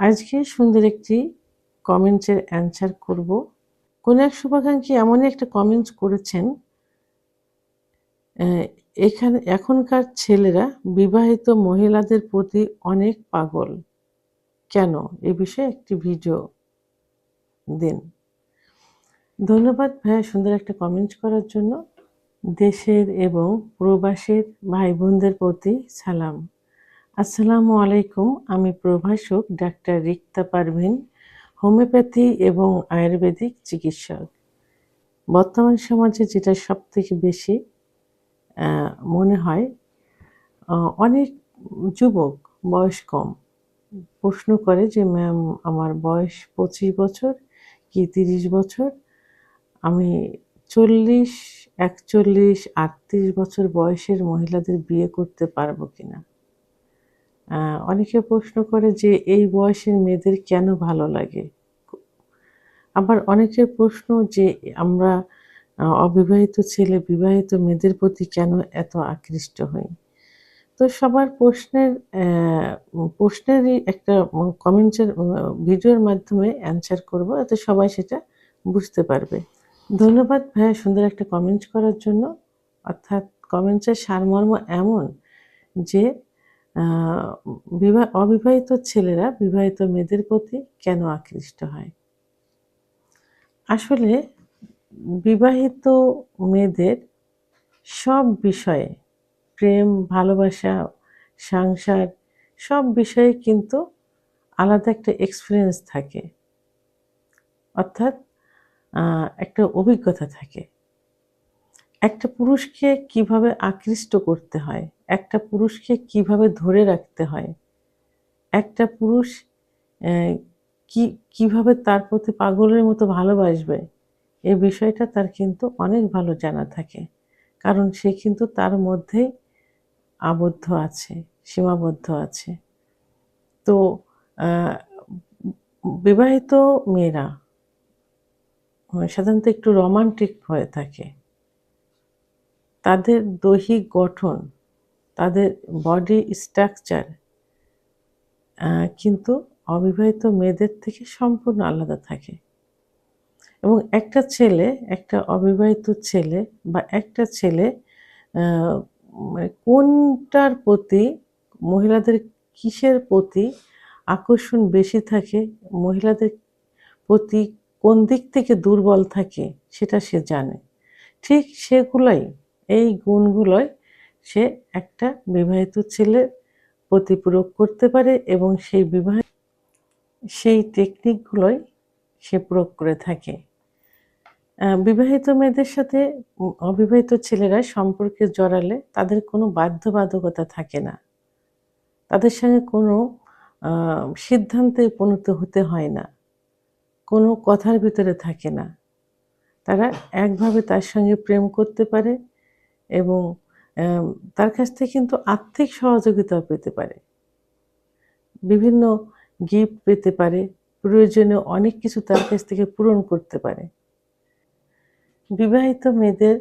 আজকে সুন্দর একটি কমেন্টসের অ্যান্সার করব। কোনো এক শুভাকাঙ্ক্ষী এমনই একটা কমেন্টস করেছেন, এখনকার ছেলেরা বিবাহিত মহিলাদের প্রতি অনেক পাগল। কেন? এ বিষয়ে একটি ভিডিও দিন। ধন্যবাদ ভাইয়া সুন্দর একটা কমেন্টস করার জন্য। দেশের এবং প্রবাসের ভাই বোনদের প্রতি সালাম। আসসালামু আলাইকুম। আমি প্রভাষক ডাক্তার রিক্তা পারভীন, হোমিওপ্যাথি এবং আয়ুর্বেদিক চিকিৎসক। বর্তমান সমাজে যেটা সবথেকে বেশি মনে হয়, অনেক যুবক, বয়স কম, প্রশ্ন করে যে ম্যাম আমার বয়স ২৫ বছর কি ৩০ বছর, আমি ৪০, ৪১, ৩৮ বছর বয়সের মহিলাদের বিয়ে করতে পারবো কিনা। অনেকে প্রশ্ন করে যে এই বয়সের মেয়েদের কেন ভালো লাগে। আবার অনেকের প্রশ্ন যে আমরা অবিবাহিত ছেলে বিবাহিত মেয়েদের প্রতি কেন এত আকৃষ্ট হই। তো সবার প্রশ্নেরই একটা কমেন্টসের ভিডিওর মাধ্যমে অ্যান্সার করব, যাতে সবাই সেটা বুঝতে পারবে। ধন্যবাদ ভাইয়া সুন্দর একটা কমেন্টস করার জন্য। অর্থাৎ কমেন্টসের সারমর্ম এমন যে অবিবাহিত ছেলেরা বিবাহিত মেয়েদের প্রতি কেন আকৃষ্ট হয়। আসলে বিবাহিত মেয়েদের সব বিষয়ে, প্রেম, ভালোবাসা, সংসার, সব বিষয়ে কিন্তু আলাদা একটা এক্সপেরিয়েন্স থাকে। অর্থাৎ একটা অভিজ্ঞতা থাকে। একটা পুরুষকে কিভাবে আকৃষ্ট করতে হয়, একটা পুরুষকে কিভাবে ধরে রাখতে হয়, একটা পুরুষ কিভাবে তার প্রতি পাগলের মতো ভালোবাসবে, এই বিষয়টা তার কিন্তু অনেক ভালো জানা থাকে। কারণ সে কিন্তু তার মধ্যেই আবদ্ধ আছে, সীমাবদ্ধ আছে। তো বিবাহিত মেয়েরা সাধারণত একটু রোমান্টিক হয়ে থাকে। তাদের দৈহিক গঠন, তাদের বডি স্ট্রাকচার কিন্তু অবিবাহিত মেয়েদের থেকে সম্পূর্ণ আলাদা থাকে। এবং একটা অবিবাহিত ছেলে বা একটা ছেলে মানে কোনটার প্রতি, মহিলাদের কিসের প্রতি আকর্ষণ বেশি থাকে, মহিলাদের প্রতি কোন দিক থেকে দুর্বল থাকে, সেটা সে জানে। ঠিক সেগুলাই, এই গুণগুলোই সে একটা বিবাহিত ছেলের প্রতি প্রয়োগ করতে পারে এবং সেই টেকনিকগুলোই সে প্রয়োগ করে থাকে। বিবাহিত মেয়েদের সাথে অবিবাহিত ছেলেরা সম্পর্কে জড়ালে তাদের কোনো বাধ্যবাধকতা থাকে না। তাদের সঙ্গে কোনো সিদ্ধান্তে উপনীত হতে হয় না। কোনো কথার ভিতরে থাকে না। তারা একভাবে তার সঙ্গে প্রেম করতে পারে এবং তার কাছ থেকে কিন্তু আর্থিক সহযোগিতাও পেতে পারে। বিভিন্ন গিফট পেতে পারে, প্রয়োজনীয় অনেক কিছু তার কাছ থেকে পূরণ করতে পারে। বিবাহিত মেয়েদের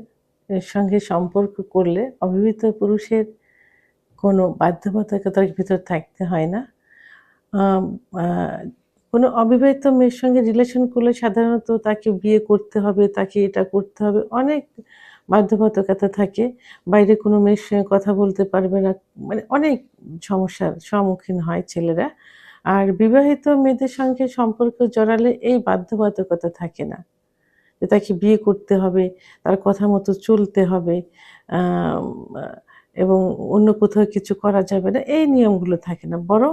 সঙ্গে সম্পর্ক করলে অবিবাহিত পুরুষের কোনো বাধ্যবাধকতার ভিতর থাকতে হয় না। আ কোনো অবিবাহিত মেয়ের সঙ্গে রিলেশন করলে সাধারণত তাকে বিয়ে করতে হবে, তাকে এটা করতে হবে, অনেক বাধ্যবাধকতা থাকে। বাইরে কোনো মেয়ের সঙ্গে কথা বলতে পারবে না। মানে অনেক সমস্যার সম্মুখীন হয় ছেলেরা। আর বিবাহিত মেয়েদের সঙ্গে সম্পর্ক জড়ালে এই বাধ্যবাধকতা থাকে না। যে তাকে বিয়ে করতে হবে, তার কথা মতো চলতে হবে, আম আ এবং অন্য কোথাও কিছু করা যাবে না, এই নিয়মগুলো থাকে না। বরং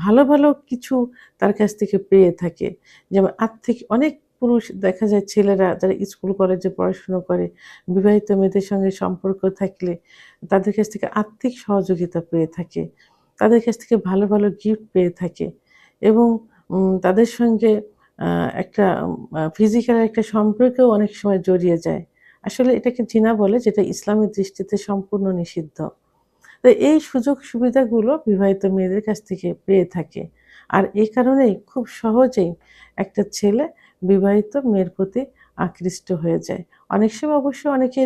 ভালো, ভালো কিছু তার কাছ থেকে পেয়ে থাকে। যেমন আর্থিক অনেক পুরুষ দেখা যায়, ছেলেরা যারা স্কুল কলেজে পড়াশুনো করে, বিবাহিত মেয়েদের সঙ্গে সম্পর্ক থাকলে তাদের কাছ থেকে আর্থিক সহযোগিতা পেয়ে থাকে। তাদের কাছ থেকে ভালো, ভালো গিফট পেয়ে থাকে এবং তাদের সঙ্গে আ একটা ফিজিক্যাল একটা সম্পর্কেও অনেক সময় জড়িয়ে যায়। আসলে এটাকে জিনা বলে, যেটা ইসলামের দৃষ্টিতে সম্পূর্ণ নিষিদ্ধ। তো এই সুযোগ সুবিধাগুলো বিবাহিত মেয়েদের কাছ থেকে পেয়ে থাকে। আর এ কারণেই খুব সহজেই একটা ছেলে বিবাহিত মেয়ের প্রতি আকৃষ্ট হয়ে যায়। অনেক সময় অবশ্য অনেকে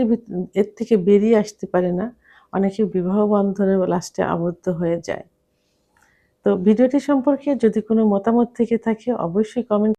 এর থেকে বেরিয়ে আসতে পারে না। অনেকে বিবাহ বন্ধনে লাস্টে আবদ্ধ হয়ে যায়। তো ভিডিওটি সম্পর্কে যদি কোনো মতামত থেকে থাকে অবশ্যই কমেন্ট